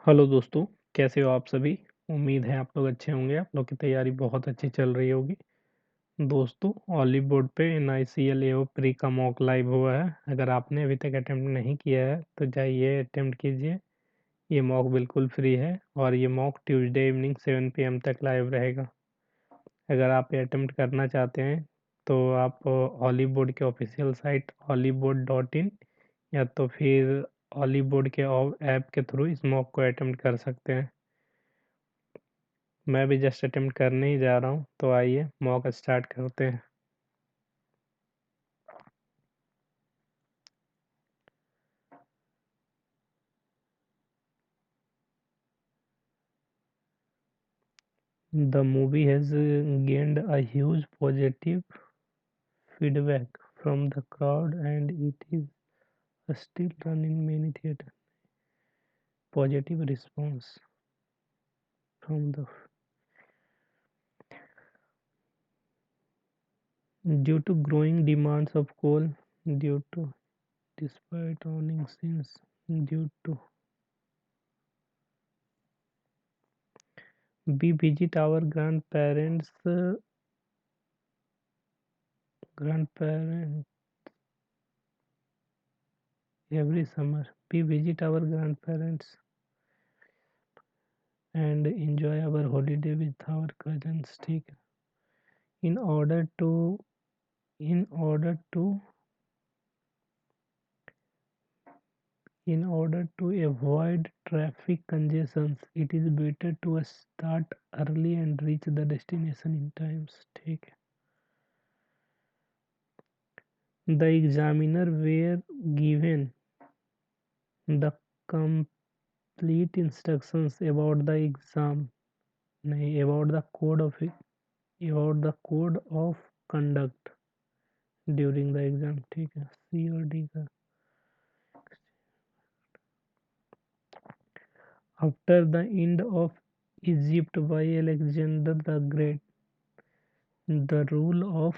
Hello दोस्तों, कैसे हो आप सभी? उम्मीद है आप लोग अच्छे होंगे, आप लोग की तैयारी बहुत अच्छी चल रही होगी। दोस्तों, हॉलीवुड पे एनआईसीएल एओ प्री का मॉक लाइव हुआ है। अगर आपने अभी तक अटेम्प्ट नहीं किया है, तो जाइए अटेम्प्ट कीजिए। ये मॉक बिल्कुल फ्री है और ये मॉक ट्यूसडे इवनिंग 7 पीएम तक लाइव रहेगा। अगर आप ये अटेम्प्ट करना चाहते हैं, तो आप हॉलीवुड के ऑफिशियल साइट hollywood.in या तो फिर हॉलीवुड के ऐप के थ्रू इस मॉक को अटेम्प्ट कर सकते हैं। मैं भी जस्ट अटेम्प्ट करने ही जा रहा हूँ, तो आइए मॉक स्टार्ट करते हैं। The movie has gained a huge positive feedback from the crowd and it is still run in many theaters. Positive response from the due to growing demands of coal, due to despite owning scenes, due to we visit our grandparents every summer. We visit our grandparents and enjoy our holiday with our cousins. ठीक है. In order to in order to in order to avoid traffic congestions, it is better to start early and reach the destination in times. ठीक है. The examiner were given the complete instructions about the exam, नहीं, about the code of conduct during the exam. ठीक है. सी और D का. After the end of Egypt by Alexander the Great, the rule of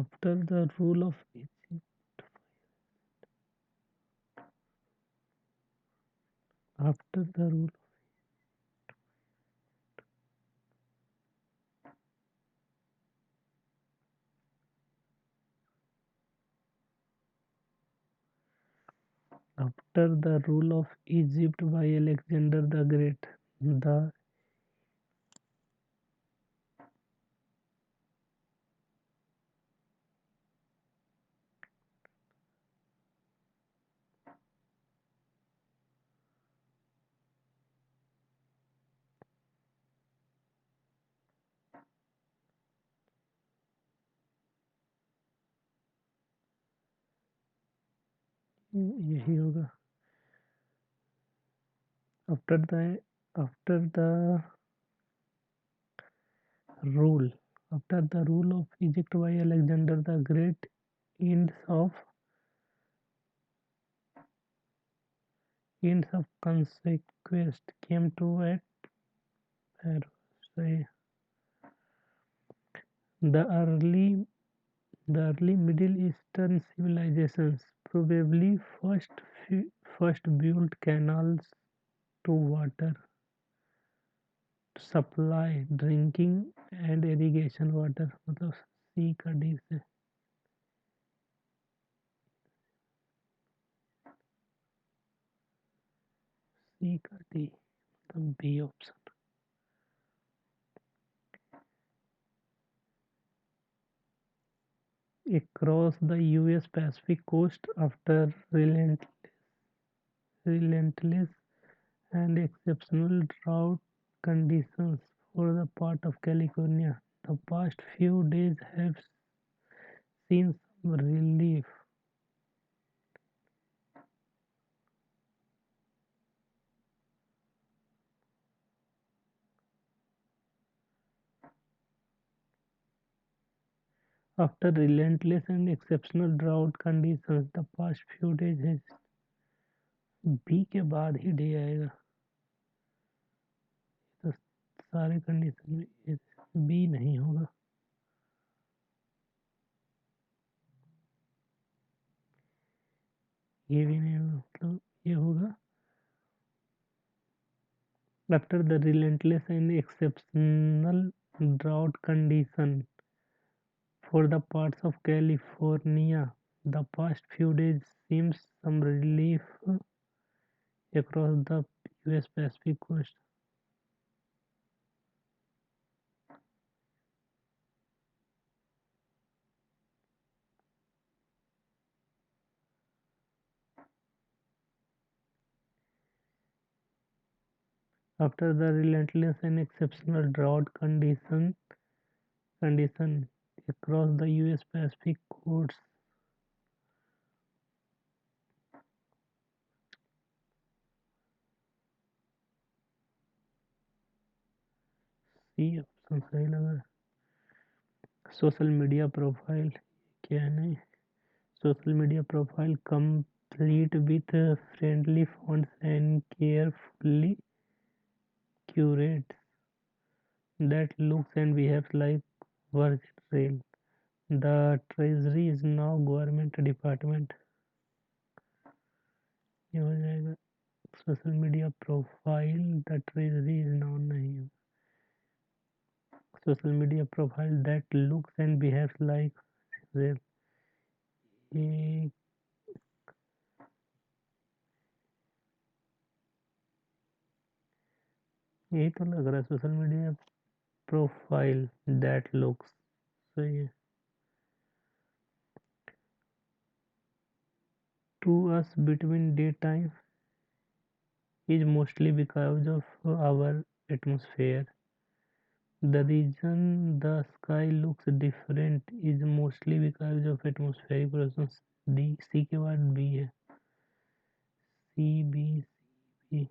after the rule of Egypt after the rule after the rule of Egypt by Alexander the Great, the यही होगा. After the rule after the rule of Egypt by Alexander the Great, ends of conquest came to at Pharaoh. The early The early Middle Eastern civilizations probably first built canals to water supply, drinking and irrigation water. मतलब सी का D से सी का D मतलब B option. Across the US Pacific coast after relentless and exceptional drought conditions for the part of California. The past few days have seen some relief. After relentless and exceptional drought conditions, the past few days has B के बाद ही day आएगा. तो सारे condition में B नहीं होगा. ये भी नहीं होगा, मतलब ये होगा after the relentless and exceptional drought condition for the parts of California, the past few days seems some relief across the US Pacific coast. After the relentless and exceptional condition across the US Pacific coast, C option सही लगा। Social media profile क्या है? नहीं, social media profile complete with friendly fonts and carefully curated that looks and behaves like Virgin Rail. The Treasury is now government department. ये हो जाएगा social media profile the treasury is now नहीं। Social media profile that looks and behaves like real. ये यही तो लग रहा है social media profile that looks. सही है। To us between daytime is mostly because of our atmosphere. The reason the sky looks different is mostly because of atmospheric process. D C के बाद बी है। C B C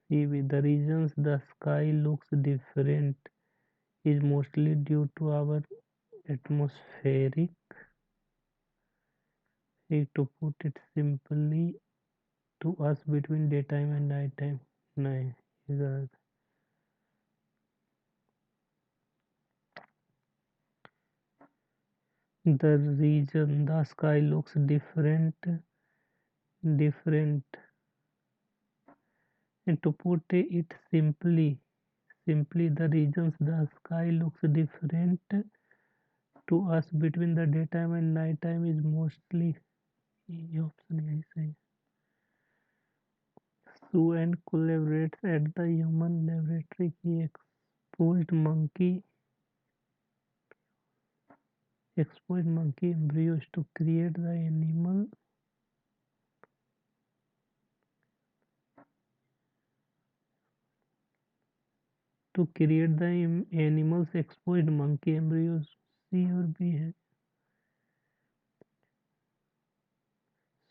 C B the reasons the sky looks different is mostly due to our atmospheric, to put it simply, to us between daytime and nighttime. नहीं, ये गलत है। The reason the sky looks different, and to put it simply, the reasons the sky looks different to us between the daytime and nighttime is mostly, ये option यही सही। Sue and collaborates at the human laboratory की exposed monkey embryos to create the animals exposed monkey embryos। सी और B है।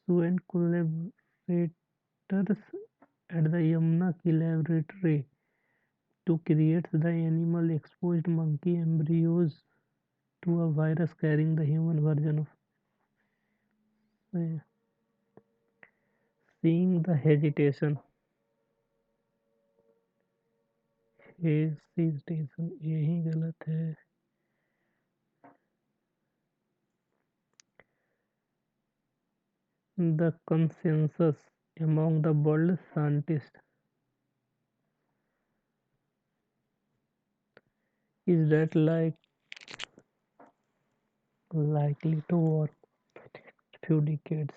Sue and collaborators at the Yamuna laboratory to create the animal exposed monkey embryos to a virus carrying the human version of uh, seeing the hesitation यही गलत है। The consensus among the world scientists is that likely to work few decades।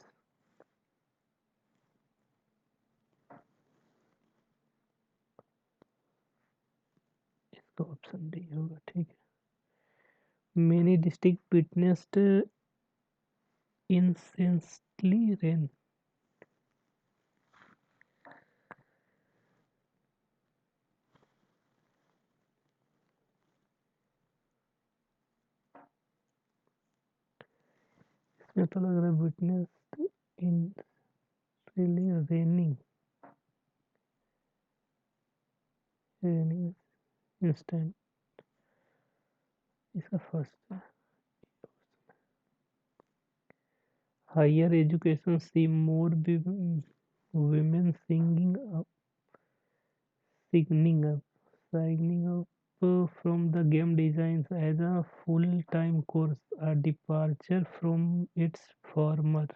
इसका option D होगा। ठीक है। Many districts witnessed incessantly rain। इसमें तो लग रहा है witnessed in really raining instant। इसका फर्स्ट है। Higher education see more women singing up, signing up from the game designs as a full-time course, a departure from its former.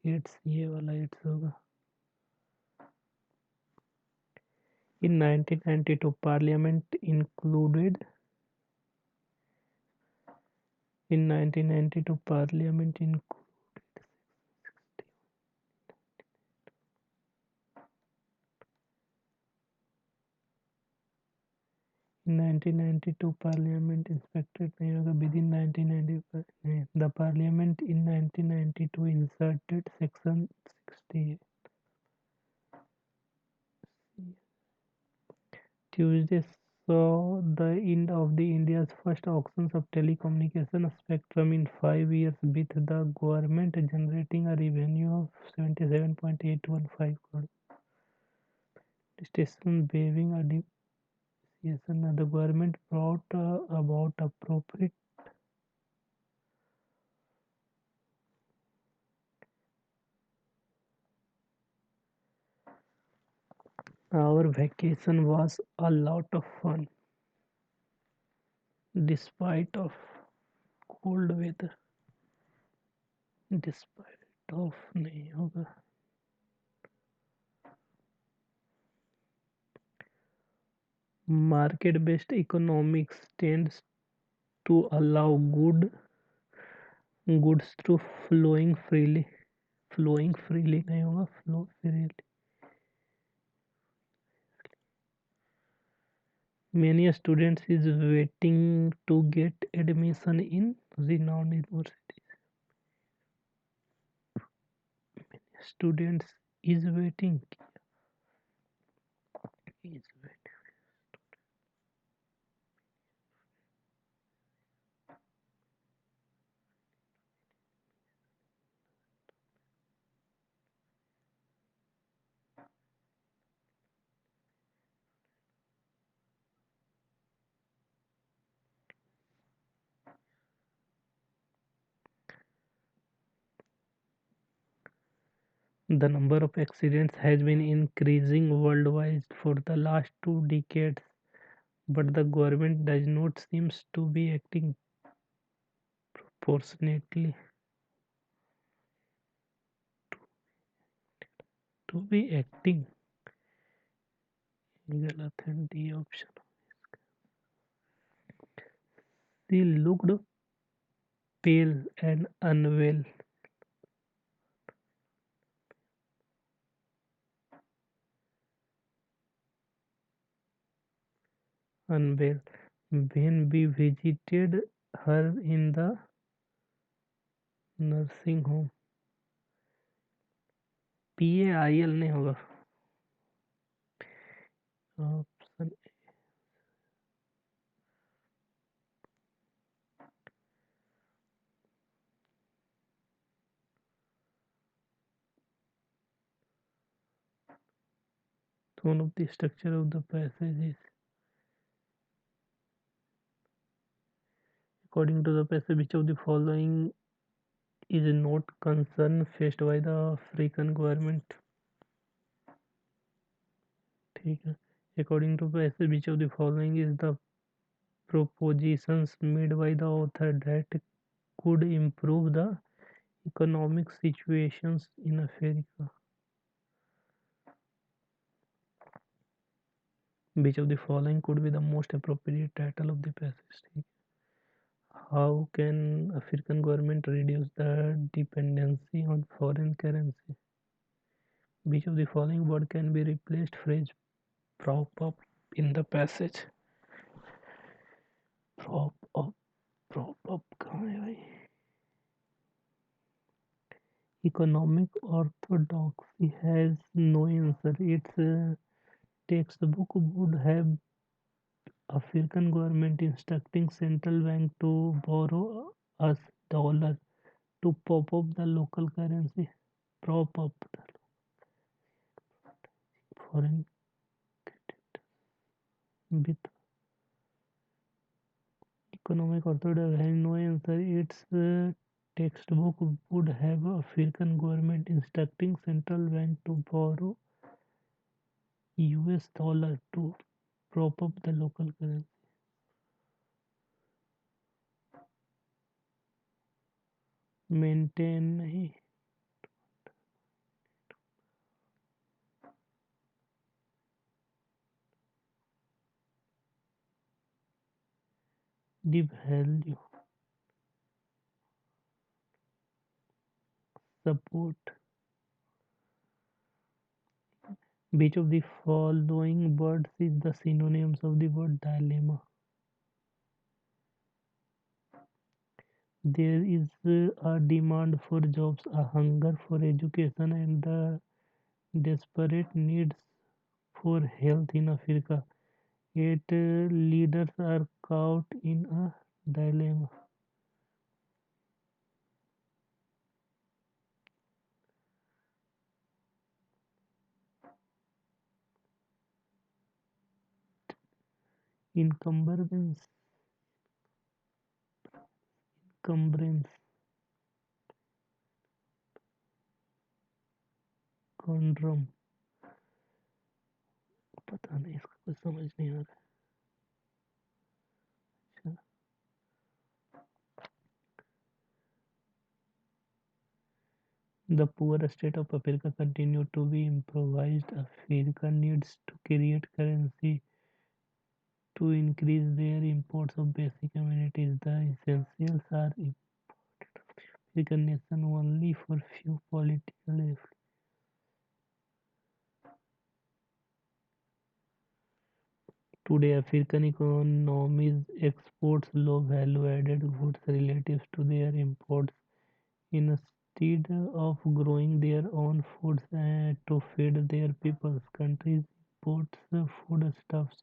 It's ये वाला it's होगा. In 1992, Parliament included in 1992 Parliament included in 1992 Parliament inspected नहीं होगा within 1995 नहीं the Parliament in 1992 inserted section 68. Tuesday saw the end of the India's first auctions of telecommunication spectrum in 5 years, with the government generating a revenue of 77.815 crore. Station waiving a depreciation. The government brought about a profit. Our vacation was a lot of fun, despite of cold weather. Despite of नहीं होगा. Market-based economics tends to allow goods to flowing freely नहीं होगा flow freely. Many students is waiting to get admission in renowned universities. Students is waiting is waiting. The number of accidents has been increasing worldwide for the last 2 decades, but the government does not seems to be acting proportionately. To be acting गलत है D option. She looked pale and unwell. Unwell when we visited her in the nursing home. PAIL नहीं होगा. Option one of the structure of the passage is according to the passage which of the following is not concern faced by the African government. ठीक है. According to passage which of the following is the propositions made by the author that could improve the economic situations in Africa. Which of the following could be the most appropriate title of the passage? How can African government reduce the dependency on foreign currency? Which of the following word can be replaced phrase prop up in the passage? Prop up कहाँ है भाई? Economic orthodoxy has no answer. Its textbook would have African government instructing central bank to borrow us dollar to prop up the local currency. Prop up the foreign with economic orthodoxy has no answer. Its textbook would have African government instructing central bank to borrow US dollar to prop up the local currency. Maintain नहीं, the value, support. Which of the following words is the synonyms of the word dilemma? There is a demand for jobs, a hunger for education, and the desperate needs for health in Africa. Yet leaders are caught in a dilemma. Encumbrance, encumbrance, conundrum. पता नहीं, इसका कुछ समझ नहीं आ रहा है। The poor state of Africa continue to be impoverished. Africa needs to create currency to increase their imports of basic amenities. The essentials are imported African nation only for few political effects. Today, African economies exports low value added goods relative to their imports. Instead of growing their own foods to feed their peoples, countries import foodstuffs,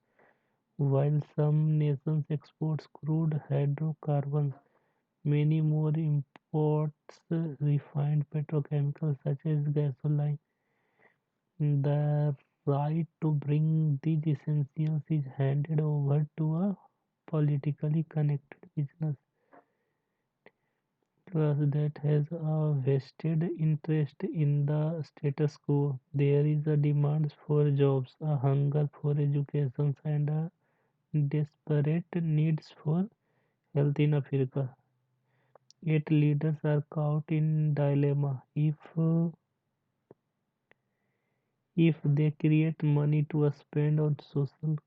while some nations export crude hydrocarbons. Many more imports refined petrochemicals such as gasoline. The right to bring these essentials is handed over to a politically connected business class that has a vested interest in the status quo. There is a demand for jobs, a hunger for education, and a desperate needs for health in Africa. Yet leaders are caught in dilemma. If they create money to spend on social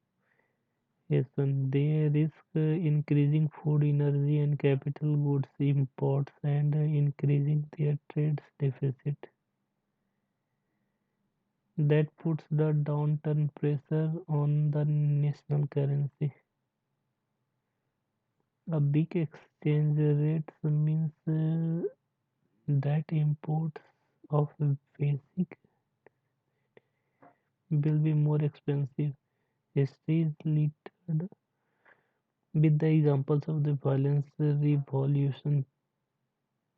hasten, they risk increasing food, energy, and capital goods imports and increasing their trade deficit. That puts the downturn pressure on the national currency. A big exchange rate means that imports of basic will be more expensive. History is littered with the examples of the violence revolution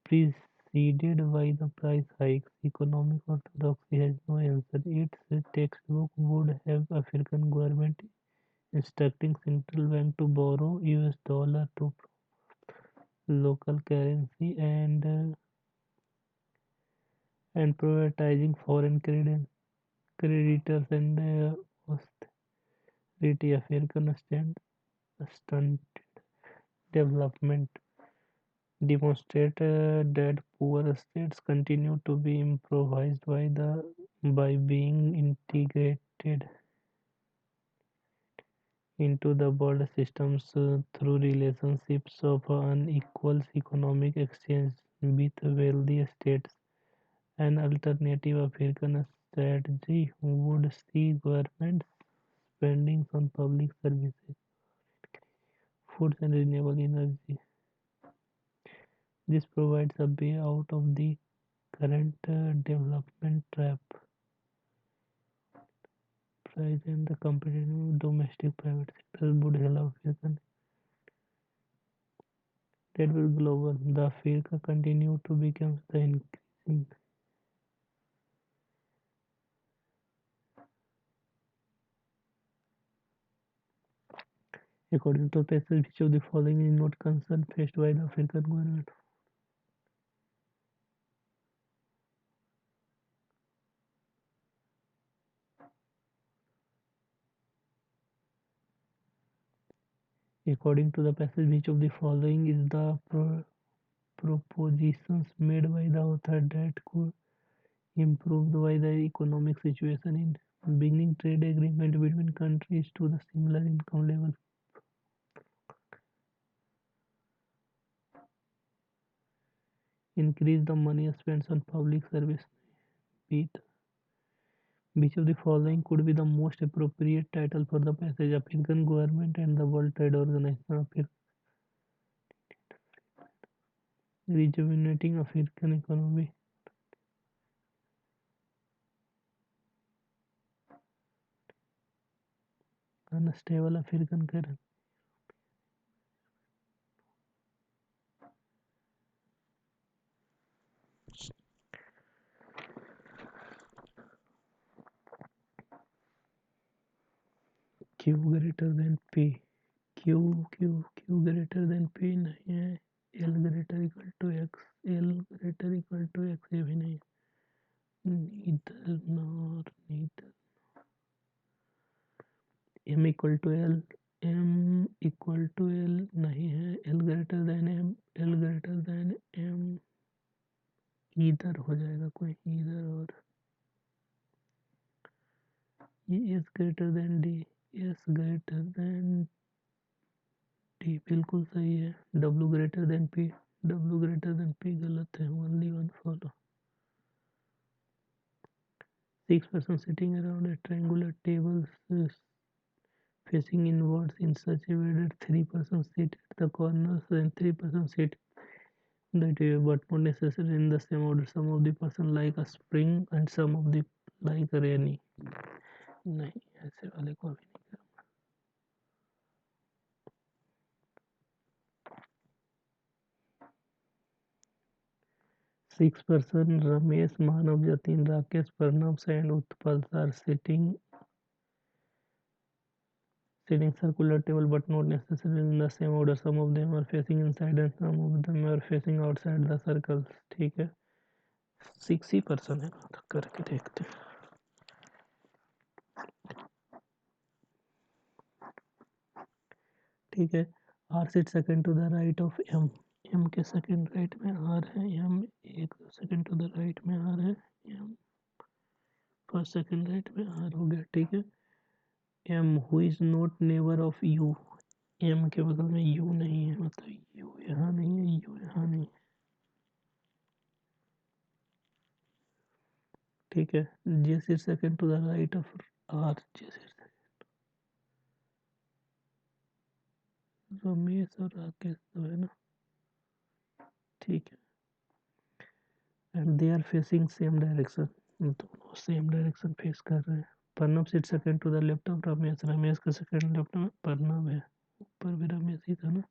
preceded by the price hikes. Economic orthodoxy has no answer. Its textbook would have African government instructing central bank to borrow US dollar to local currency and prioritizing foreign creditors and austerity. African stunt development demonstrate that poor states continue to be impoverished by being integrated into the world systems through relationships of unequal economic exchange with wealthy states. An alternative African strategy would see governments spending on public services, foods, and renewable energy. This provides a way out of the current development trap. Price and the competitive domestic private sector would allow African trade with global. The Africa continue to become the increasing. According to Pesel, which of the following is not concern faced by the African government? According to the passage, which of the following is the propositions made by the author that could improve by the economic situation in beginning trade agreement between countries to the similar income level. Increase the money spent on public service. Which of the following could be the most appropriate title for the passage? African government and the World Trade Organization. Rejuvenating African economy. Unstable African currency. Q greater than P. Q greater than P नहीं है. L greater equal to X. L greater equal to X ये भी नहीं. Neither nor neither. M equal to L. M equal to L नहीं है. L greater than M. L greater than M. इधर हो जाएगा कोई इधर. और ये S greater than D. S greater than D बिल्कुल सही है. W greater than P. W greater than P गलत है. Only one follow. 6 persons sitting around a triangular table facing inwards in such a way that 3 persons sit at the corners and 3 persons sit that way, but not necessarily in the same order. Some of the person like a spring and some of the like a rainy. नहीं ऐसे वाले को भी नहीं. 6 person Ramesh, Manav, Jatin, Rakesh, Pranav and Utpal are sitting circular table but not necessarily in the same order. Some of them are facing inside and some of them are facing outside the circles. ठीक है. 6 ही person है. करके देखते हैं. ठीक है. R sit second to the right of M. M के second right में R है. M एक second to the right में R है. M first second right में R हो गया. ठीक है. M who is not neighbor of U. M के बगल में U नहीं है. मतलब U यहाँ नहीं है. U यहाँ नहीं. ठीक है. J sit second to the right of R. J sit Ramesh और राकेश तो है ना. ठीक है. And they are facing same direction. दोनों सेम डायरेक्शन फेस कर रहे हैं. Pranav sit second to the left of Ramesh. Ramesh का सेकंड लेफ्ट में प्रणव है. ऊपर भी रमेश ही था ना.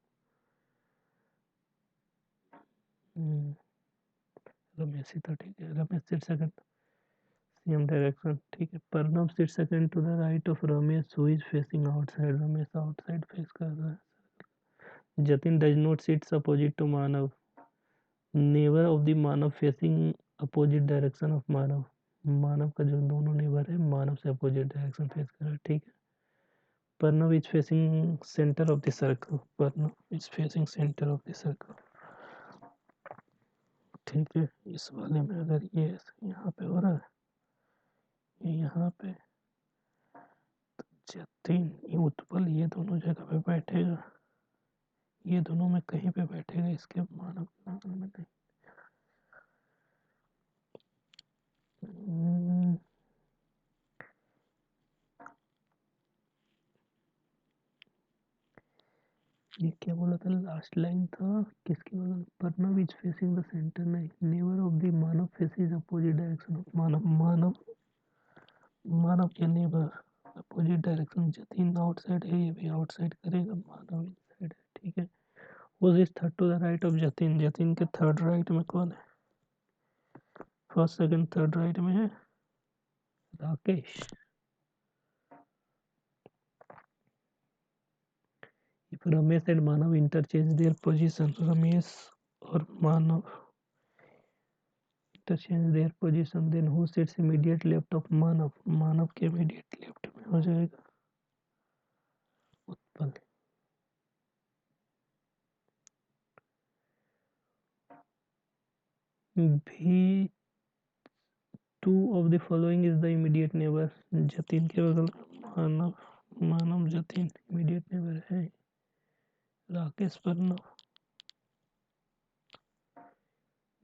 रमेश ही था. ठीक है. Ramesh sit second same direction. ठीक है. Pranav sit second to the right of Ramesh who is facing outside. Ramesh outside face कर रहा है. Jatin does not sits opposite to Manav. Neighbour of the Manav facing opposite direction of Manav. Manav का जो दोनों नेबर है मानव से अपोजिट डायरेक्शन फेस कर रहा है. ठीक है. Pranav is facing centre of the circle. Pranav is facing centre of the circle. ठीक है. इस वाले में अगर ये यहाँ पे हो रहा है, ये यहाँ पे, तो जतिन ये उत्पल ये दोनों जगह पे बैठेगा. ये दोनों में कहीं पे बैठेगा. इसके मानव के बगल में नहीं. ये क्या बोला था. लास्ट लाइन था किसके बगल. Pranav is facing the centre. नहीं. Neighbour of the Manav facing opposite direction of Manav. Manav के neighbour opposite direction. Jatin outside है. ये भी आउटसाइड करेगा. मानव इनसाइड है. ठीक है. Who is third to the right of Jatin. Jatin के थर्ड राइट में कौन है. फर्स्ट सेकंड थर्ड राइट में है Rakesh. If Ramesh and Manav interchange their position, Ramesh और मानव interchange their position, then who sits immediate left of मानव. मानव के immediate left में हो जाएगा Utpal. B, two of the following is the immediate neighbor. Jatin के बगल Manav, Manav Jatin immediate neighbour है। Rakesh Pranav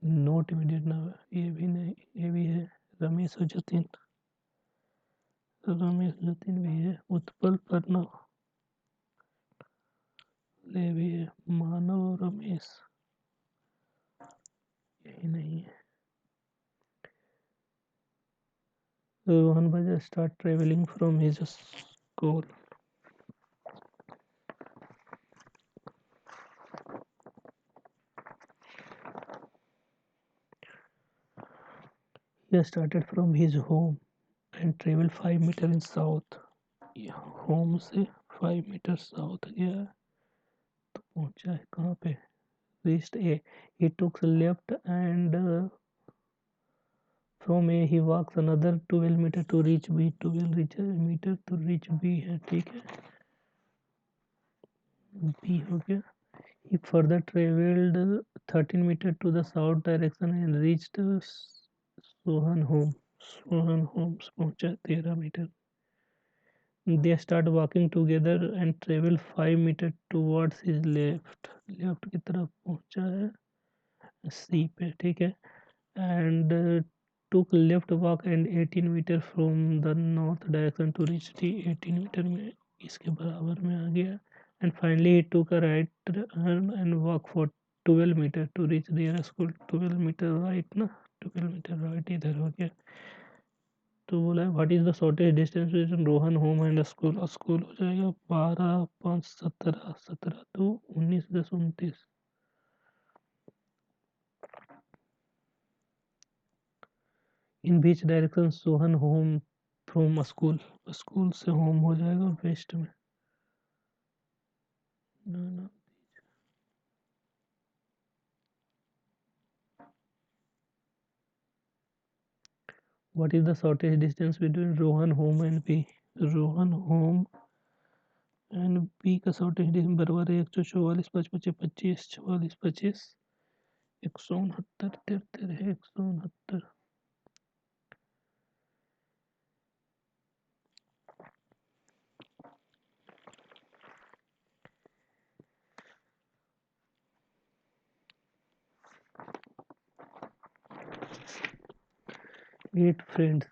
not immediate neighbour, ये भी नहीं, ये भी है। रमेश और जतिन, रमेश जतिन भी है। उत्पल प्रणव, ये भी है। मानव और रमेश, यही नहीं है। Rohan Bajaj start traveling from his school. He started from his home and traveled 5 metre in south. Home से 5 मीटर साउथ गया तो पहुंचा है कहाँ पे? Reached A. He took left and from A he walks another 12 metre to reach B. 12 metre to reach B है, ठीक है। B हो गया। He further traveled 13 metre to the south direction and reached Sohan home. Sohan homes पहुंचा 13 metre. They start walking together and travel 5 metre towards his left. Left की तरफ पहुंचा है C पे, ठीक है। And took left walk and 18 metre from the north direction to reach D. 18 metre में इसके बराबर में आ गया। And finally he took a right turn and walk for 12 metre to reach their school. 12 metre right ना, 12 metre right इधर हो गया। तो बोला what is the shortest distance between Rohan home and school. School हो जाएगा 12 5 17, 17 2 19 10 29। In which direction Sohan home from school. School से home हो जाएगा वेस्ट में। ना what is the shortest distance between Rohan home and B. Rohan home and B का shortest distance बराबर है 144 5 5 25 44 25 169 73 है 169। Eight friends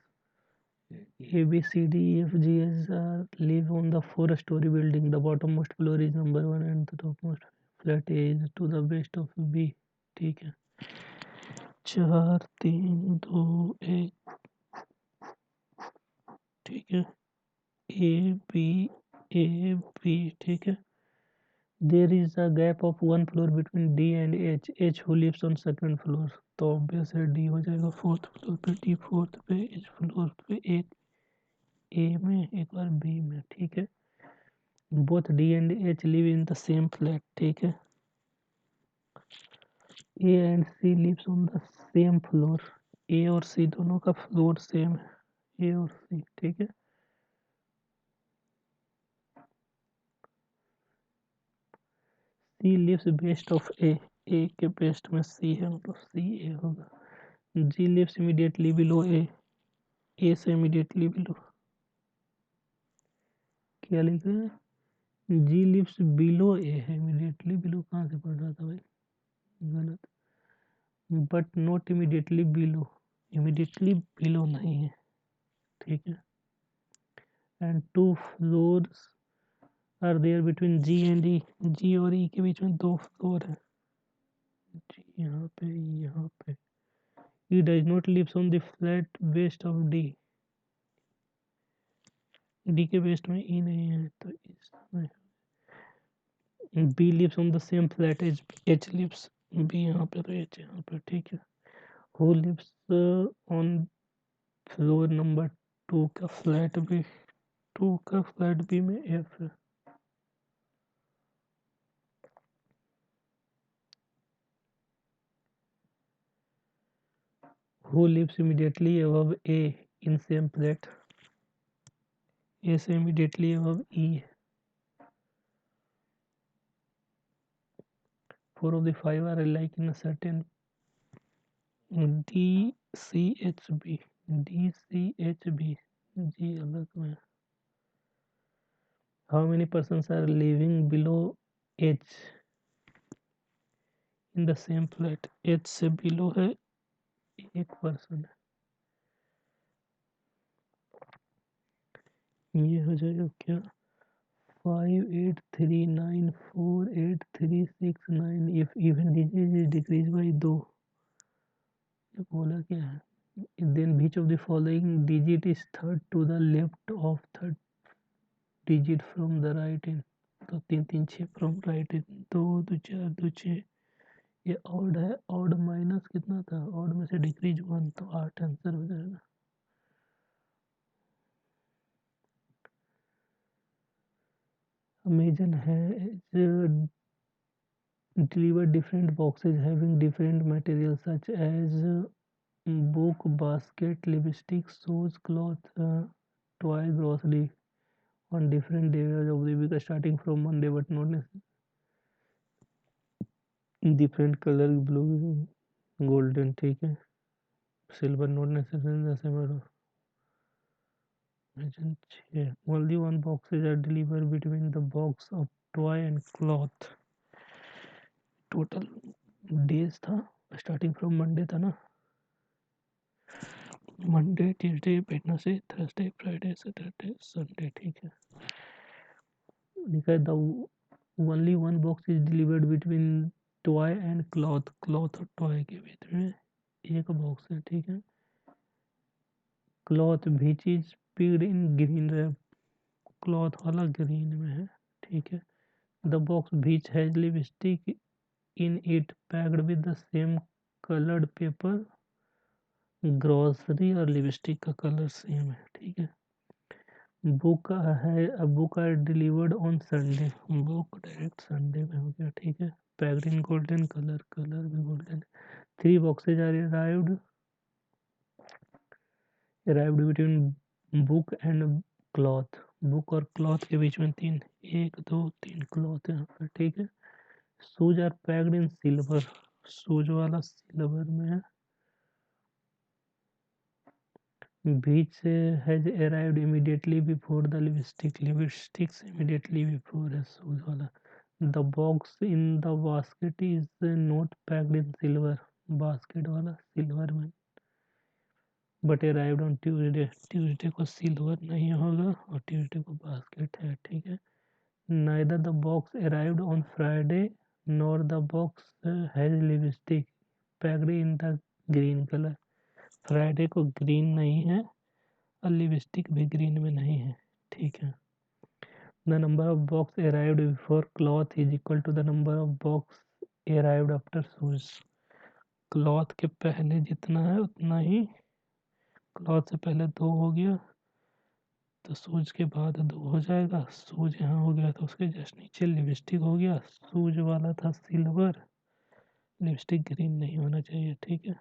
A, B, C, D, E, F, G, H live on the four-story building. The bottommost floor is number 1 and the topmost flat A is to the west of B. ठीक है। 4 3 2 1, ठीक है। A B A B, ठीक है। There is a gap of 1 floor between D and H. H who lives on second floor. तो obvious है D हो जाएगा फोर्थ फ्लोर पे, D फोर्थ पे, H फ्लोर पे, एक A में एक बार B में, ठीक है। Both D and H live in the same flat, ठीक है। A and C lives on the same floor. A और C दोनों का फ्लोर सेम है, A और C, ठीक है। C lives west of A। A के बेस्ट में C है, मतलब C A होगा। G lives immediately below A। A से इमीडिएटली बिलो। क्या लिखा है? G लिव्स बिलो A है, इमीडिएटली बिलो कहाँ से पढ़ रहा था भाई, गलत। But not immediately below, immediately below नहीं है, ठीक है। And two floors are there between G and E। G और E के बीच में 2 फ्लोर है। G यहाँ पे, यहाँ पे। E does not lives on the flat west of D। D के वेस्ट में E नहीं है तो इसमें। B lives on the same flat as H lives. B यहाँ पे तो H यहाँ पे, ठीक है। Who lives on floor number 2 का फ्लैट B। 2 का फ्लैट B में F है। Who lives immediately above A in same flat? A से immediately above E। 4 of the 5 are alike in a certain DCHB, DCHB, जी अलग में। How many persons are living below H in the same flat? H से below है एक person है। ये हो जाएगा क्या? 58394836 if even digit is decreased by 2, ये बोला क्या है? Then which of the following digit is third to the left of third digit from the right in? तो 3 3 6 फ्रॉम राइट इन, 2 2 4 2 6। ये ऑड है, ऑड माइनस कितना था? ऑड में से डिक्रीज 1, तो 8 आंसर हो जाएगा। Amazon has delivered different boxes having different materials such as book, basket, lipstick, shoes, cloth, toy, grocery on different days of the week starting from Monday but not necessarily different color, blue, golden, ठीक है, silver not necessarily the same. Only one boxes are delivered between the box of toy and cloth. Total days था starting from Monday था ना, Monday Tuesday Wednesday Thursday Friday Saturday Sunday, ठीक है। लिखा है the only one box is delivered between toy and cloth, cloth और toy के बीच में एक बॉक्स है, ठीक है। क्लॉथ भी चीज packed in green wrap, cloth वाला ग्रीन में है, ठीक है। The box which has lipstick in it packed with the same coloured paper, grocery और लिपस्टिक का कलर सेम है, ठीक है। बुक है, book are delivered on Sunday, book direct Sunday में हो गया, ठीक है। Packed in golden colour, colour भी golden. 3 boxes are arrived between book and cloth, book और क्लॉथ के बीच में 3, 1 2 3 क्लॉथ यहाँ पर, ठीक है। Shoes are packed in silver, shoes वाला सिल्वर में है। Which has arrived immediately before the lipstick, lipsticks immediately before है शूज वाला। The box in the basket is not packed in silver, basket वाला सिल्वर में, but arrived on Tuesday, Tuesday को silver नहीं होगा और ट्यूसडे को बास्केट है, ठीक है। Neither the box arrived on Friday nor the box has lipstick packed in the green colour, Friday को ग्रीन नहीं है और लिपस्टिक भी ग्रीन में नहीं है, ठीक है। The number of box arrived before cloth is equal to the number of box arrived after shoes, cloth के पहले जितना है उतना ही, क्लॉथ से पहले 2 हो गया तो शूज के बाद 2 हो जाएगा, शूज यहाँ हो गया तो उसके जस्ट नीचे लिपस्टिक हो गया, शूज वाला था सिल्वर, लिपस्टिक ग्रीन नहीं होना चाहिए, ठीक है।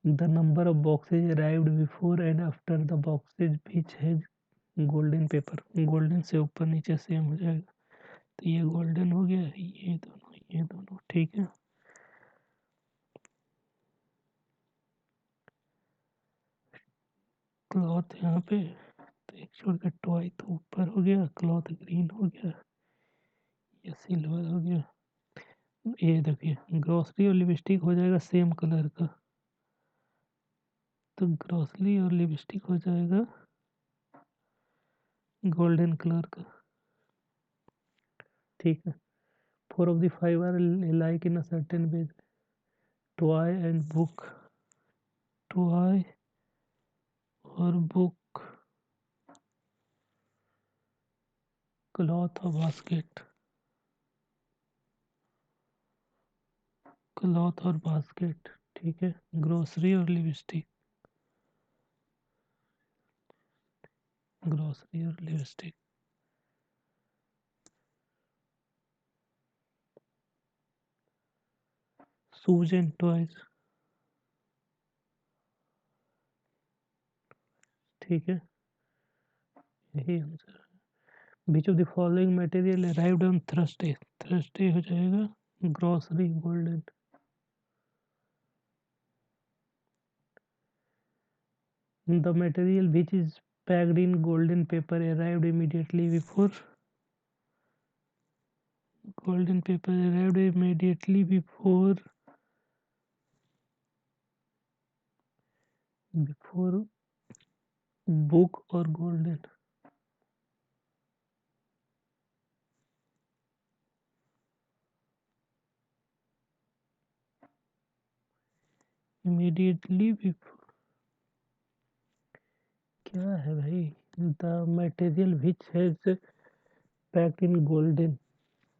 The number of boxes arrived before and after the boxes which has golden paper, golden से ऊपर नीचे सेम हो जाएगा, तो ये गोल्डन हो गया, ये दोनों, ठीक है। क्लॉथ यहाँ पे तो एक छोड़ के टॉय तो ऊपर हो गया, क्लॉथ ग्रीन हो गया, ये सिल्वर हो गया। ये देखिए ग्रॉसरी और लिपस्टिक हो जाएगा सेम कलर का, तो ग्रॉसरी और लिपस्टिक हो जाएगा गोल्डन कलर का, ठीक है। 4 of the 5 are alike in a certain way, toy and book, toy और बुक, क्लॉथ और बास्केट, क्लॉथ और बास्केट, ठीक है। ग्रोसरी और लिपस्टिक, ग्रोसरी और लिपस्टिक। शूज एंड टॉयज, ठीक है, यही आंसर है। विच of the following material arrived on Thursday, Thursday हो जाएगा grocery golden. The material which is packed in golden paper arrived immediately before, golden paper arrived immediately before book or golden, immediately before क्या है भाई? The material which has packed in golden,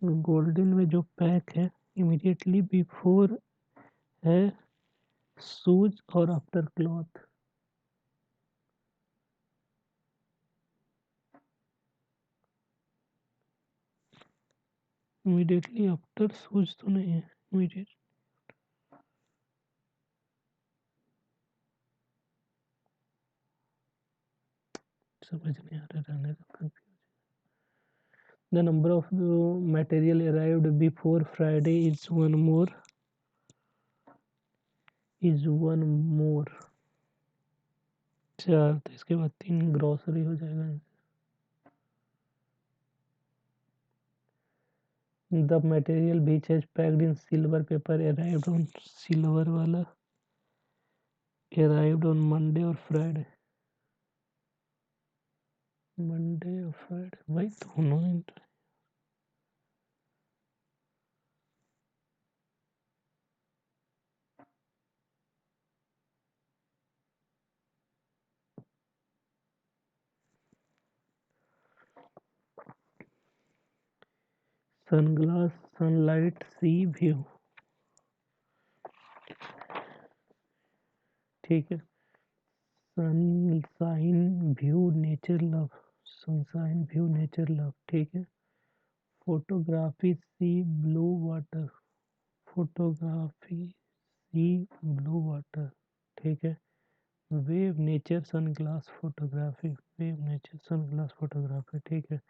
golden में जो pack है immediately before है shoes और after cloth. Immediately after shoes तो नहीं है, इमीडिएट समझ नहीं आ रहा, रहने दो। The number of material arrived before Friday is one more, चार, तो इसके बाद 3 ग्रोसरी हो जाएगा। The material which has packed in silver paper arrived on silver वाला arrived on Monday और Friday, मंडे और फ्राइडे भाई दोनों ही। सनग्लास, सनलाइट, सी व्यू, ठीक है। Sunshine view nature love, sunshine view nature love, ठीक है। Photography sea blue water, photography sea blue water, ठीक है। Wave nature sunglass photography, wave nature sunglass photography, ठीक है।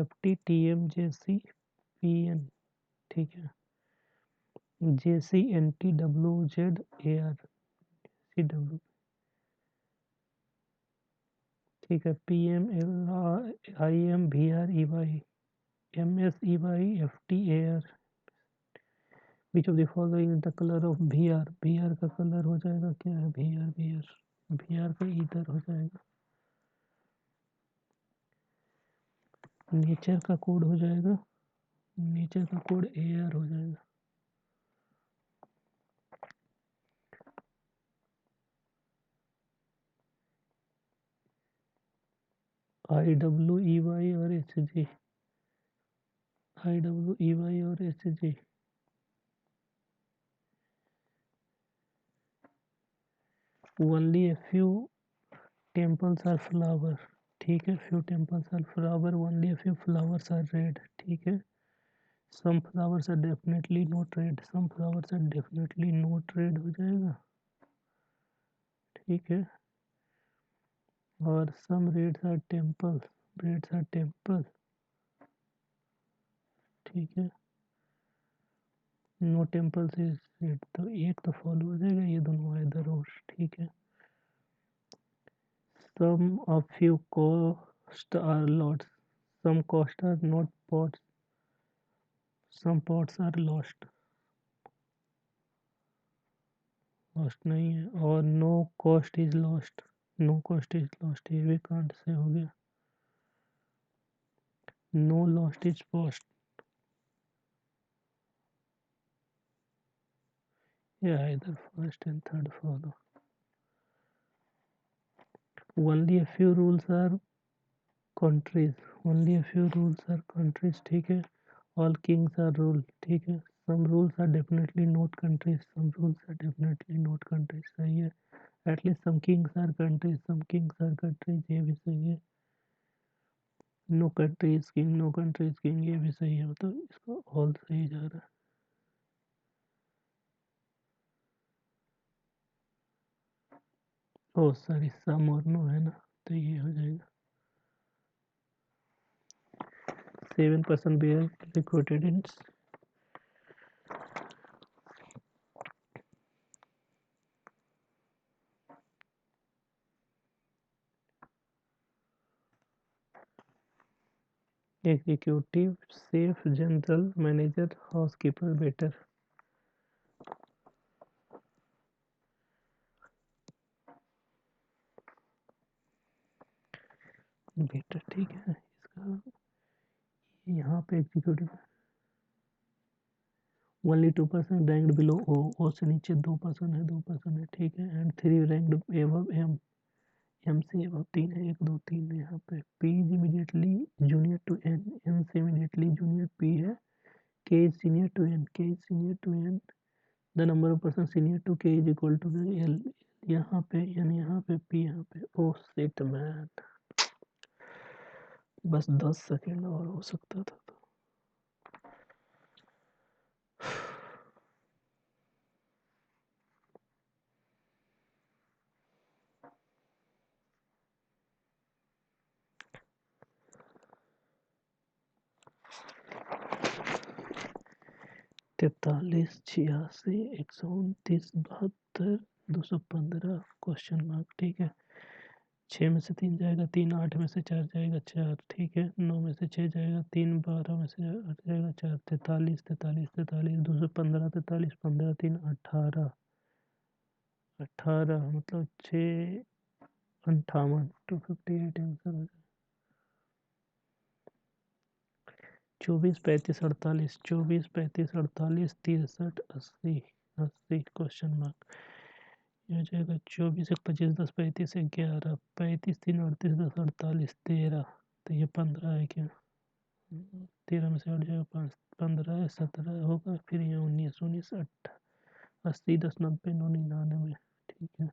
F T T M J C P N, ठीक है। J C N T W Z A R C W, ठीक है। P M L I M V R E Y M S E Y F T A R. Which of the following the colour of V R, V R का कलर हो जाएगा क्या है? V R, V R, V R का इधर हो जाएगा। नेचर का कोड हो जाएगा, नेचर का कोड ए आर हो जाएगा। आई डब्ल्यू ई वाई और H G, I W E Y और H G. Only a few temples are flower, ठीक है। Few temples are flower, only a few flowers are red, ठीक है। Some flowers are definitely not red, some flowers are definitely not red हो जाएगा, ठीक है। और some reds are temple, reds are temple, ठीक है। नो टेम्पल इज रेड, तो एक तो फॉलो हो जाएगा, ये दोनों इधर और, ठीक है। Some of few coast are lost, some coast are not pots, some pots are lost, lost नहीं है। और no cost is lost, no cost is lost, ये भी कांट से हो गया। No lost is post, yeah, either first and third follow. Only a few rules are countries, only a few rules are countries, ठीक है। all kings are rule, ठीक है। some rules are definitely not countries, some rules are definitely not countries, सही है। at least some kings are countries, some kings are countries, ये भी सही है। no country is king, no country is king, ये भी सही है। तो इसका all सही जा रहा है। ओ सॉरी, सम और नो है ना, तो ये हो जाएगा। 7% beer liquidated in executive, chef, general manager, housekeeper, waiter. Better ठीक है। इसका यहाँ पे executive only 2% ranked below O से नीचे 2% है, 2% है ठीक है। And 3 ranked above M, M से एबव 3 है, 1 2 3 है यहाँ पे। P is immediately junior to N, N से इमीडिएटली जूनियर पी है। K is senior to N, K is senior to N. The number of person senior to K is equal to L, यहाँ पे N, यहाँ पे P, यहाँ पे oh shit man, बस 10 second और हो सकता था। 43, 86, 129, 72, 215 क्वेश्चन मार्क ठीक है। 6 में से 3 जाएगा 3, 8 में से 4 जाएगा 4 ठीक है। 9 में से 6 जाएगा 3, 12 में से 8 जाएगा 4, 43, 43, 43, 215, 43, 15, 3, 18, 18 मतलब 6, 58, 258 आंसर हो जाएगा। 24, 35, 48, 24, 35, 48, 63, 80, 80 क्वेश्चन मार्क। ये हो जाएगा 24, 1, 25, 10, 35, 11, 35, 3, 38, 10, 48, 13, तो ये 15 है क्या? 13 में से हट जाएगा 5, 15 है, 17 होगा, फिर यहाँ 19, 19, 80, 10, 90, 9, 99 ठीक है।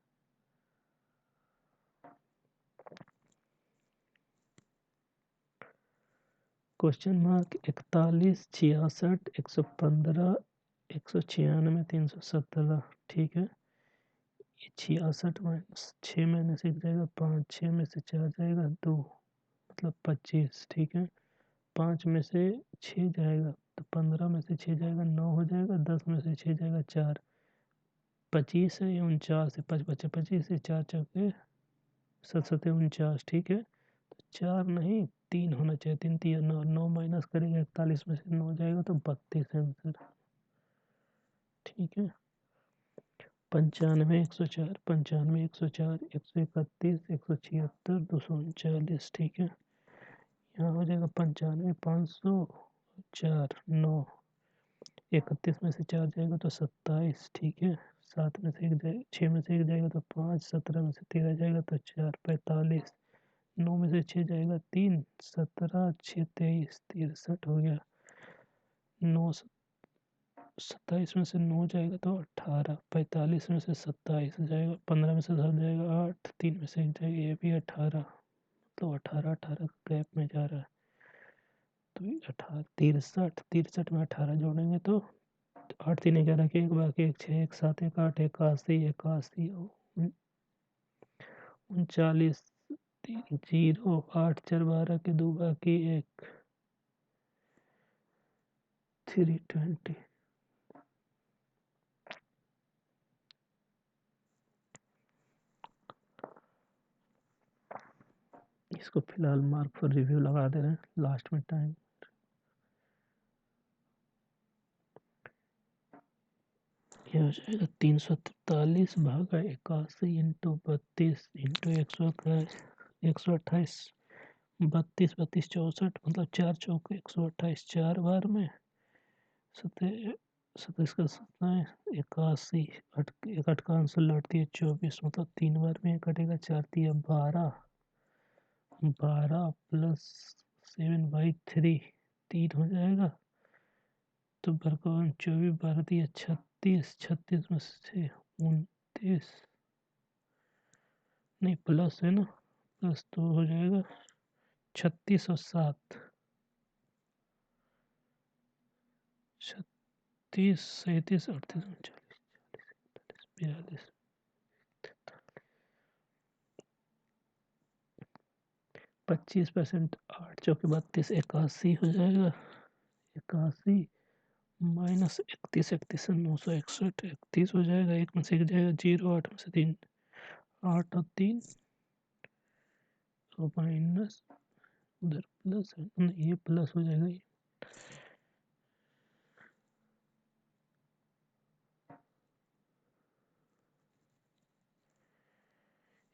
क्वेश्चन मार्क 41, 66, 115, 196, 317 ठीक है। 66 माइनस 6 में से 1 जाएगा 5, 6 में से 4 जाएगा 2 मतलब 25 ठीक है। 5 में से 6 जाएगा तो 15 में से 6 जाएगा 9 हो जाएगा। 10 में से 6 जाएगा 4, 25 है, 49 है, 5 बचे 25 है, 4 चौके 7 49 ठीक है। तो 4 नहीं 3 होना चाहिए, 3 3 9, 9 माइनस करेंगे 41 में से 9 जाएगा तो 32 आंसर ठीक है। 95, 104, 95, 104, 131, 176, 239 ठीक है। यहाँ हो जाएगा 95, 504, 9, 31 में से 4 जाएगा तो 27 ठीक है। 7 में से 1 जाएगा, 6 में से 1 जाएगा तो 5, 17 में से 13 जाएगा तो 4, 45, 9 में से 6 जाएगा 3, 17, 6, 23, 63 हो गया। 9, 27 में से 9 जाएगा तो 18, 45 में से 27 जाएगा, 15 में से 7 जाएगा 8, 3 में से 1 जाएगा, ये भी 18, तो 18 18 गैप में जा रहा है तो 18, 63, 63 में 18 जोड़ेंगे तो 8 3 11 के 1 बाकी 1 6 1 7 1 8 81, 81, 39, 0, 8 4 12 के 2 बाकी 1, 320। इसको फिलहाल मार्क फॉर रिव्यू लगा दे रहे हैं लास्ट में टाइम। ये हो जाएगा 343 भागा 81 इंटू 32 इंटू 128, 32 32 64 मतलब 4 चौके 128, 4 बार में 27 का 81, एक अट का आंसर लौटती है 24 मतलब 3 बार में कटेगा। 4 दिया 12, 12 प्लस 7/3 3 हो जाएगा तो बरकौन 24, 12 दिया 36, 36 में से 29 नहीं प्लस है ना, प्लस तो हो जाएगा 36 और 7, 36, 37, 38, 39, 40, 42, 25%, 8 चौके 32, 81 हो जाएगा। 81 माइनस 31, 31 से 961, 31 हो जाएगा। एक में से एक जाएगा 0, 8 में से 3, 8 और 3 तो माइनस, उधर प्लस है, ये प्लस हो जाएगा। ये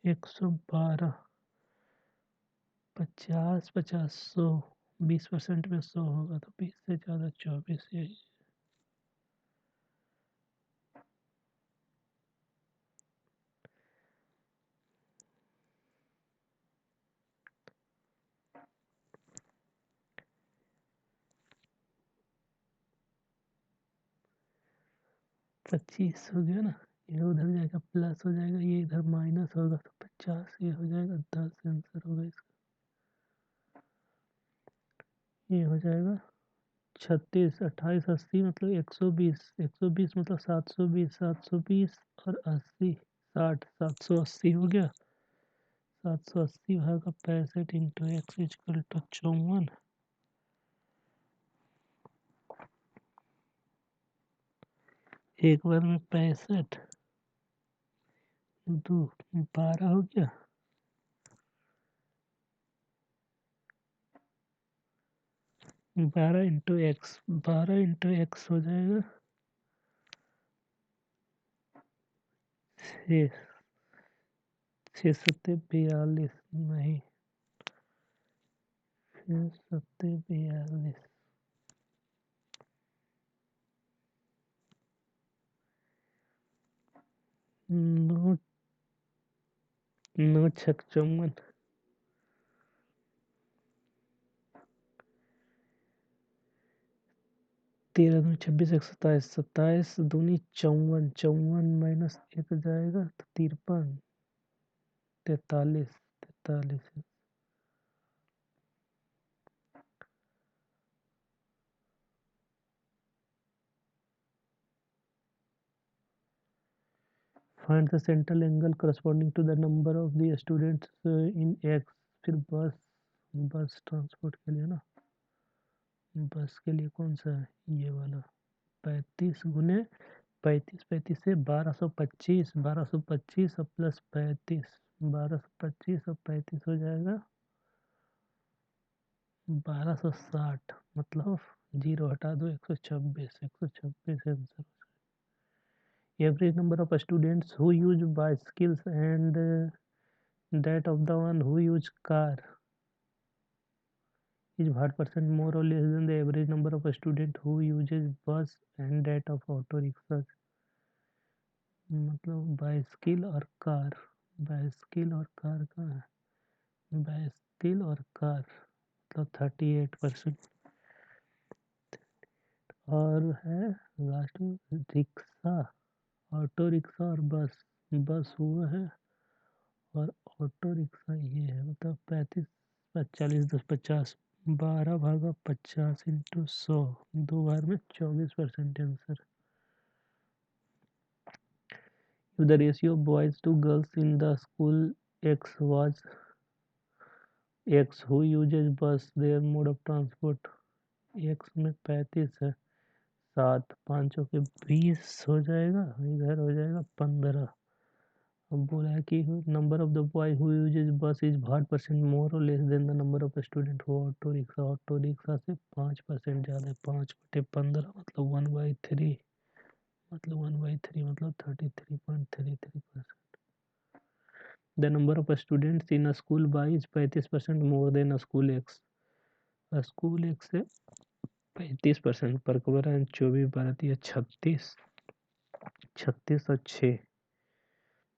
112, 50, 50, 100, 20% में 100 होगा तो 20 से ज़्यादा 24, यही 25 हो गया ना। ये उधर जाएगा प्लस हो जाएगा, ये इधर माइनस होगा तो 50, ये हो जाएगा 10 आंसर होगा इसका। ये हो जाएगा 36, 28, 80 मतलब 120, 120 मतलब 720, 720 और 80, 60, 780 हो गया। 780 भागा 65 इंटू एक्स इक्वल टू 54। एक बार में 65, 2, 12 हो गया। 12 इंटू एक्स, 12 इंटू एक्स हो जाएगा 6, 6 सत्ते 42, नहीं 6 सत्ते 42, 9, 9 छक 54, 13 दूनी 26, 1 27, 27 दूनी 54, 54 माइनस 1 जाएगा तो 53, 43, 43। Find the central angle corresponding to the number of the students in X. फिर बस ट्रांसपोर्ट के लिए ना, बस के लिए कौन सा है, ये वाला 35 गुने 35, 35 से 1225, 1225 और प्लस 35, 1225 और 35 हो जाएगा 1260, मतलब 0 हटा दो 126, 126 answer. Average number of students who use bicycles and that of the one who use car is what percent more or less than the average number of student who uses bus and that of auto rickshaws। मतलब bicycle और car, bicycle और car का है, bicycle और car मतलब 38%। और है last में रिक्शा, ऑटो रिक्शा और बस, बस हुआ है और ऑटो रिक्शा ये है, मतलब 35, 40, 10, 50, 12 भागा 50 इंटू 100, 2 बार में 24% answer. If the ratio of boys to girls in the school X was X, who uses bus, their mode of transport। X में 35 है, 7, 5 के 20 हो जाएगा, इधर हो जाएगा 15। अब बोला है कि number of the boy who usage बस इज व्हाट परसेंट मोर और less than the number of student who auto rickshaw. Auto rickshaw से 5% ज़्यादा है, 5/15 मतलब 1/3, मतलब 1/3 मतलब 33.33%। The number of students in a school by is 35% more than a school x. School x से 35% पर cover है 24, 12, 36, 36 और 6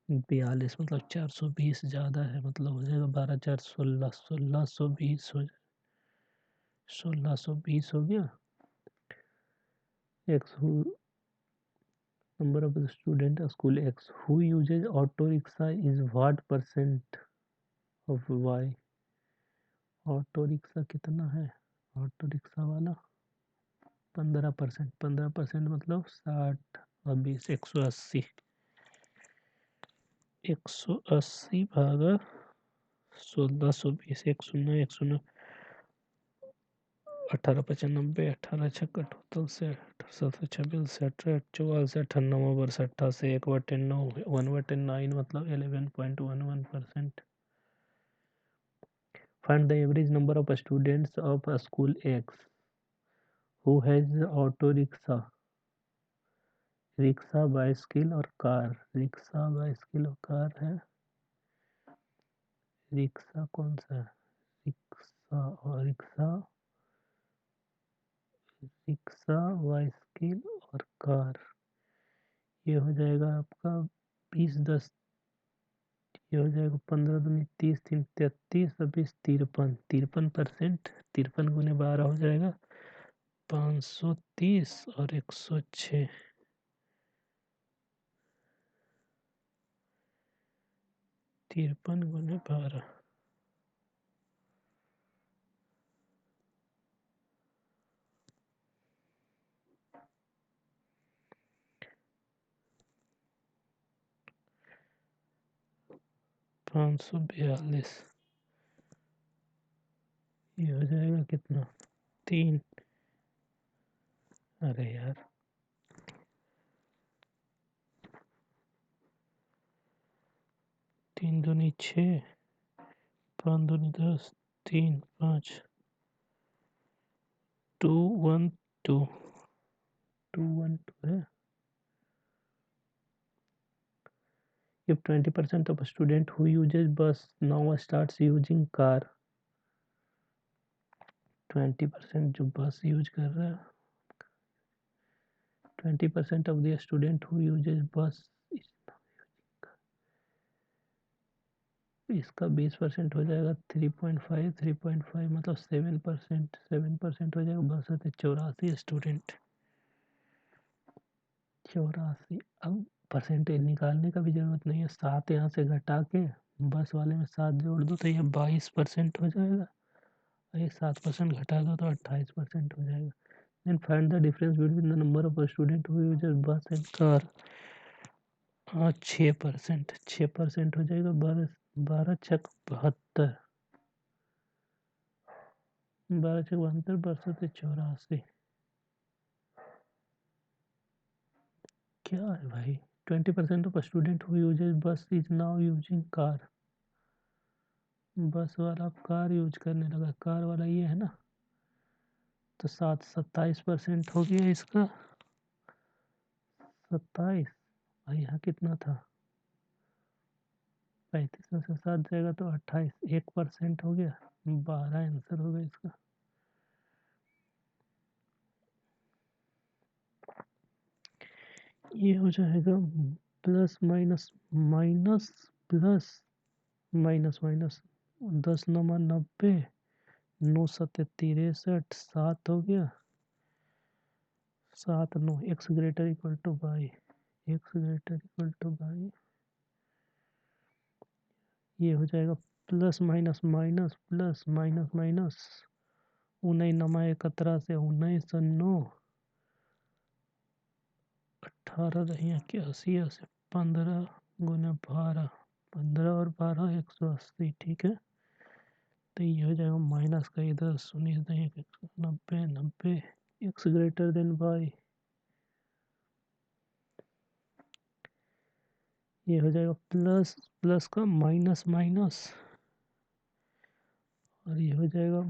42, मतलब 420 ज़्यादा है, मतलब हो जाएगा 12, 4, 16, 1620 हो जाए, 1620 हो गया। X who number of student school X who uses auto rickshaw is what percent of Y. Auto rickshaw कितना है, ऑटो रिक्शा वाला 15%, 15% मतलब 60 और 20, 180, 180 भागा 1620 10 1895 18 छक्का टोटल से 1826 से 18 से 98 वर्ष 88 1/9 1/9 मतलब 11.11%. Find the average number of students of a school X who has auto rickshaw, rickshaw bicycle और कार. रिक्शा बाइसिकल और कार है. रिक्शा कौन सा है? रिक्शा और रिक्शा बाइसिकल और कार. ये हो जाएगा आपका 20 10. ये हो जाएगा 15 दूनी 30 3 33 20 53%. 53 गुने 12 हो जाएगा 530 और 106. 53 गुने 12 542. ये हो जाएगा कितना 3. अरे यार 3 दूनी 6 5 दूनी 10 3 5 2 1 2 2 1 2 है. If 20% of a student who uses bus now starts using car, 20% जो बस यूज कर रहा है, 20% of the student who uses bus इसका 20% हो जाएगा 3.5 3.5 मतलब 7%. 7% हो जाएगा. बस होते 84 स्टूडेंट. 84. अब परसेंटेज निकालने का भी जरूरत नहीं है. 7 यहाँ से घटा के बस वाले में 7 जोड़ दो तो ये 22% हो जाएगा. ये 7% घटा दो तो 28% हो जाएगा. Then find the difference between the number of students who uses bus and car. हाँ 6%. 6% हो जाएगा. 12 छक 72. 12 छक 72 बरसों से 84. क्या है भाई. 20% of a student who uses bus is now using car. बस वाला कार यूज करने लगा. कार वाला ये है ना. तो 27% हो गया इसका. 27. और यहाँ कितना था 35 में से 7 जाएगा तो 28. 1% हो गया. 12 आंसर होगा इसका. ये हो जाएगा plus minus minus plus minus minus 10 9 90 9 7 63 7 हो गया 7 9 x greater equal to Y. x greater equal to Y. ये हो जाएगा plus minus minus plus minus minus 19 नमा 11 से 19 9 18 रही 81 से 15 गुना 12 15 और 12 180. ठीक है. तो ये हो जाएगा माइनस का इधर 19 90 90 एक्स ग्रेटर देन वाई. ये हो जाएगा प्लस प्लस का माइनस माइनस और ये हो जाएगा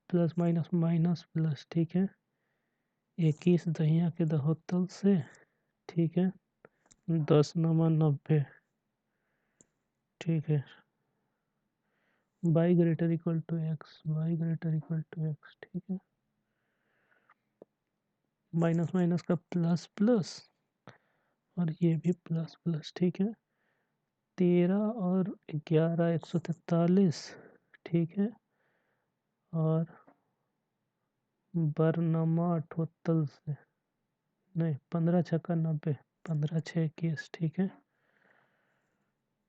प्लस माइनस माइनस प्लस. ठीक है. 21 दहिया के दहोतल से. ठीक है. 10 नमा 90. ठीक है. Y greater equal to X. Y greater equal to X. ठीक है. माइनस माइनस का प्लस प्लस और ये भी प्लस प्लस. ठीक है. 13 और 11 143. ठीक है. और बरनमा 78 से नहीं 15 छक्का 90 15 6 21. ठीक है.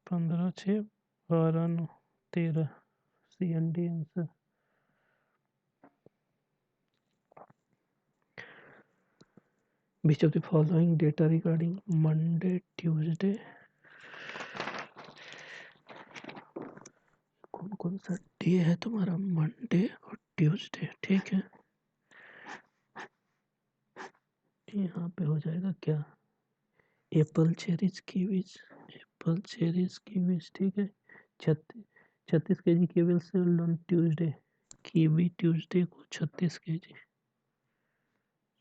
15 6 12 9 13. CND answer. Which of the following data regarding Monday, Tuesday कौन कौन कौन सा डे है तुम्हारा? मंडे और ट्यूसडे, ठीक है। यहाँ पे हो जाएगा क्या? Apple cherries kiwis, apple cherries kiwis, ठीक है। 36 KG kiwi sold on Tuesday. Kiwi Tuesday को 36 KG,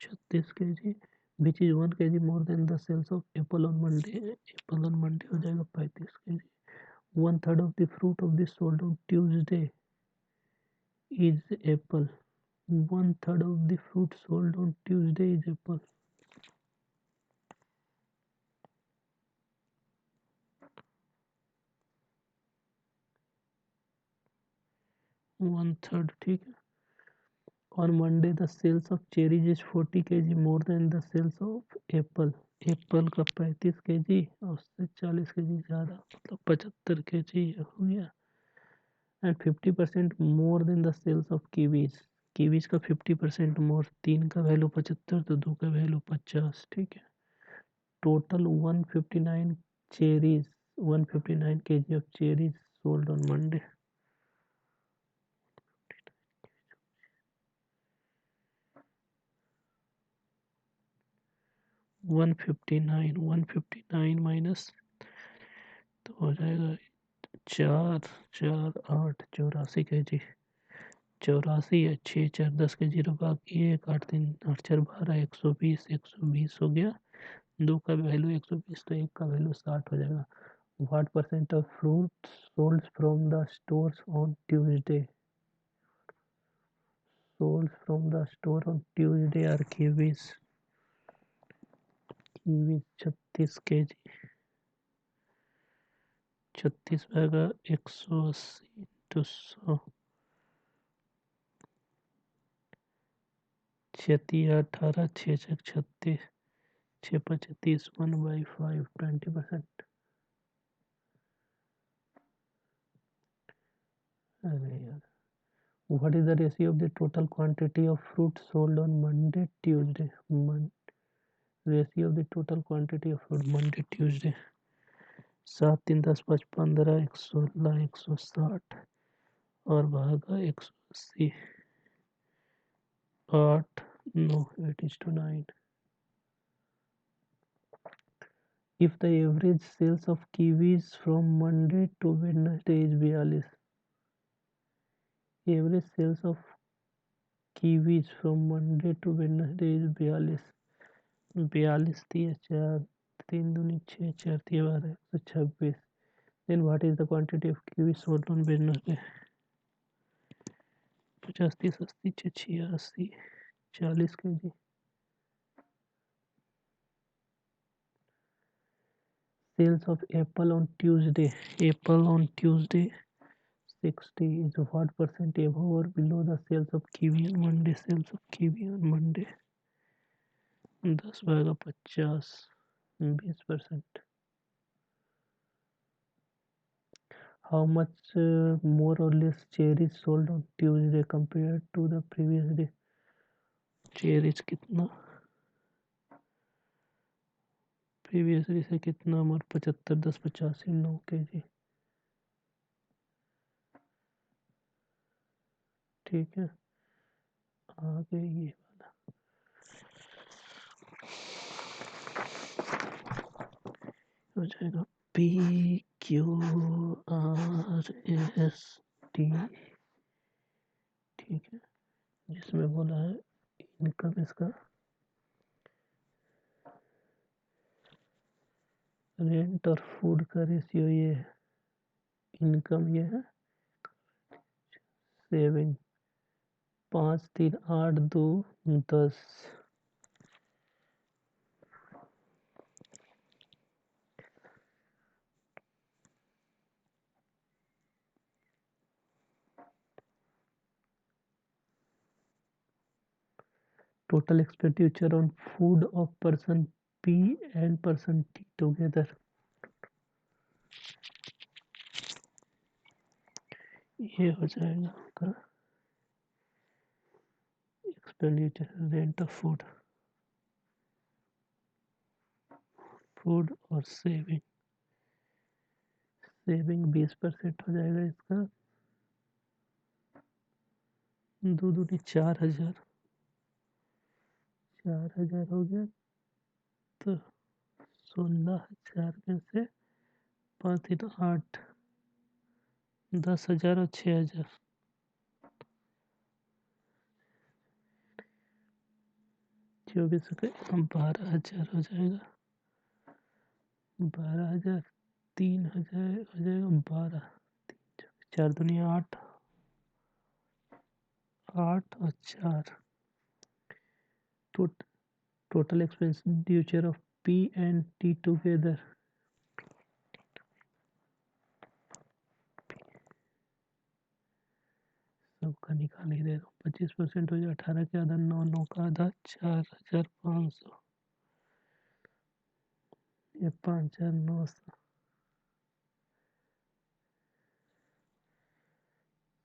36 KG, which is 1 KG more than the sales of apple on Monday. Apple on Monday हो जाएगा 35 KG. 1/3 of the fruit of the sold on Tuesday is apple. 1/3 of the fruit sold on Tuesday is apple. 1/3, ठीक है। On Monday the sales of cherries is 40 kg more than the sales of apple. Apple का 35 KG और उससे 40 KG ज़्यादा, मतलब 75 KG हो गया। And 50% more than the sales of kiwis. Kiwis का 50% मोर, 3 का वैल्यू 75 तो 2 का वैल्यू 50, ठीक है। Total 159 cherries, 159 kg of cherries sold on Monday. 159 minus तो हो जाएगा 4, 4, 8, 84 kg। 84 है, 6, 4, 10 के जीरो बाकी, 1, 8, 3, 8, 4, 12, 120, 120 हो गया। 2 का वैल्यू 120 तो 1 का वैल्यू 60 हो जाएगा। What percent of fruit sold from the stores on Tuesday? Sold from the store on Tuesday are kiwis. Kiwis 36 kg, 36 भागा 180 तो 100, 18, 6, 36, 6, 5, 30, 1/5, 20%। अरे यार, what is the ratio of the total quantity of fruit sold on Monday, Tuesday? Ratio of the total quantity of fruit Monday, Tuesday। 7, 3, 10, 5, 15, 116, 160 और भागा 180, 8, 9, 8:9। If the average sales of kiwis from Monday to Wednesday is 42, average sales of kiwis from Monday to Wednesday is 42, 42 दिया 4, 3 दूनी 6, 4 दिया 12, 126। Then what is the quantity of kiwis sold on Wednesday? 50, 30, 86, 40 kg। Sales of apple on Tuesday. Apple on Tuesday 60 is what percent above or below the sales of kiwi on Monday? Sales of kiwi on Monday 10 भागा 50, 20%। How much more or less cherries sold on Tuesday compared to the previous day? Cherries कितना previous day से कितना मोर? 75, 10, 85, 9 kg, ठीक है। आगे ये वाला हो जाएगा PQRST, ठीक है। जिसमें बोला है इनकम इसका रेंट और फूड का रेशियो ये है, इनकम ये है, saving 5, 3, 8, 2, 10। Total expenditure on food of person P and person T together, ये हो जाएगा आपका expenditure rent of food, food और सेविंग 20% हो जाएगा इसका। दो दूनी 4000, 4000 हो गया। तो 16,000 में से 5 3 8, 10,000 और 6,000, 24 के 12,000 हो जाएगा। 12,000, 3,000 हो जाएगा। 12, 4 दुनिया 8, 8 और 4। Total expenditure of P and T together, सबका निकाल ही दे रहा हूँ। 25% हो जाए 18 के आधा, 9 9 का आधा, 4,500, ये 5,900,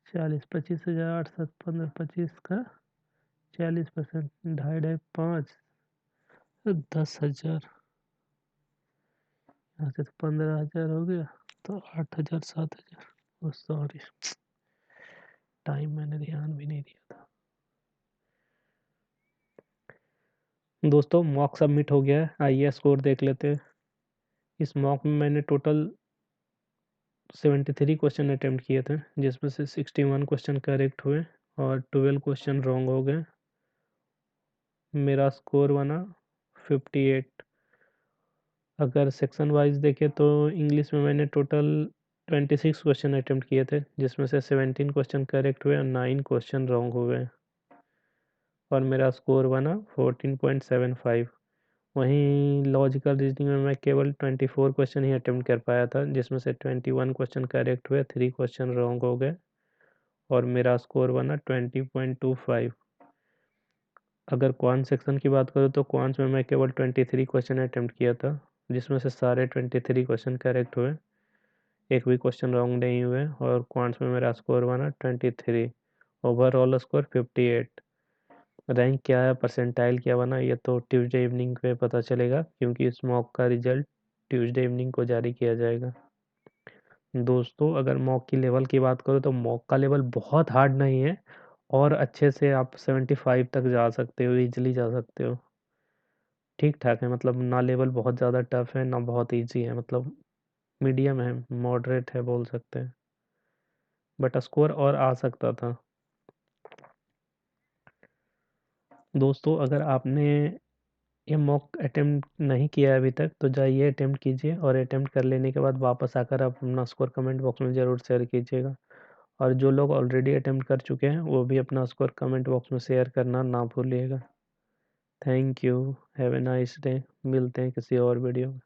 40, 25,000, 8 7 15, 25 का 40%, 2.5 5, 10,000, यहाँ से तो 15,000 हो गया। तो 8,000 7,000, सॉरी टाइम मैंने ध्यान भी नहीं दिया था। दोस्तों मॉक सबमिट हो गया है, आइए स्कोर देख लेते हैं। इस मॉक में मैंने टोटल 73 क्वेश्चन अटेम्प्ट किए थे, जिसमें से 61 क्वेश्चन करेक्ट हुए और 12 क्वेश्चन रॉन्ग हो गए। मेरा स्कोर बना 58। अगर सेक्शन वाइज देखें तो इंग्लिश में मैंने टोटल 26 क्वेश्चन अटेम्प्ट किए थे, जिसमें से 17 क्वेश्चन करेक्ट हुए और 9 क्वेश्चन रॉन्ग हुए और मेरा स्कोर बना 14.75। वहीं लॉजिकल रीजनिंग में मैं केवल 24 क्वेश्चन ही अटेम्प्ट कर पाया था, जिसमें से 21 क्वेश्चन करेक्ट हुए, 3 क्वेश्चन रॉन्ग हो गए और मेरा स्कोर बना 20.25। अगर क्वांट सेक्शन की बात करूँ तो क्वांट्स में मैं केवल 23 क्वेश्चन अटेम्प्ट किया था, जिसमें से सारे 23 क्वेश्चन करेक्ट हुए, एक भी क्वेश्चन रॉन्ग नहीं हुए और क्वांट्स में मेरा स्कोर बना 23। Overall score 58। रैंक क्या है, परसेंटाइल क्या बना, ये तो ट्यूसडे इवनिंग पे पता चलेगा, क्योंकि इस मॉक का रिजल्ट ट्यूसडे इवनिंग को जारी किया जाएगा। दोस्तों अगर मॉक की लेवल की बात करो तो मॉक का लेवल बहुत हार्ड नहीं है और अच्छे से आप 75 तक जा सकते हो, इजीली जा सकते हो। ठीक ठाक है, मतलब ना लेवल बहुत ज़्यादा टफ है ना बहुत इजी है, मतलब मीडियम है, मॉडरेट है बोल सकते हैं। बट स्कोर और आ सकता था। दोस्तों अगर आपने ये मॉक अटेम्प्ट नहीं किया है अभी तक तो जाइए अटेम्प्ट कीजिए और अटेम्प्ट कर लेने के बाद वापस आकर आप अपना स्कोर कमेंट बॉक्स में ज़रूर शेयर कीजिएगा। और जो लोग ऑलरेडी अटेम्प्ट कर चुके हैं वो भी अपना स्कोर कमेंट बॉक्स में शेयर करना ना भूलिएगा। Thank you, have a nice day. मिलते हैं किसी और वीडियो में।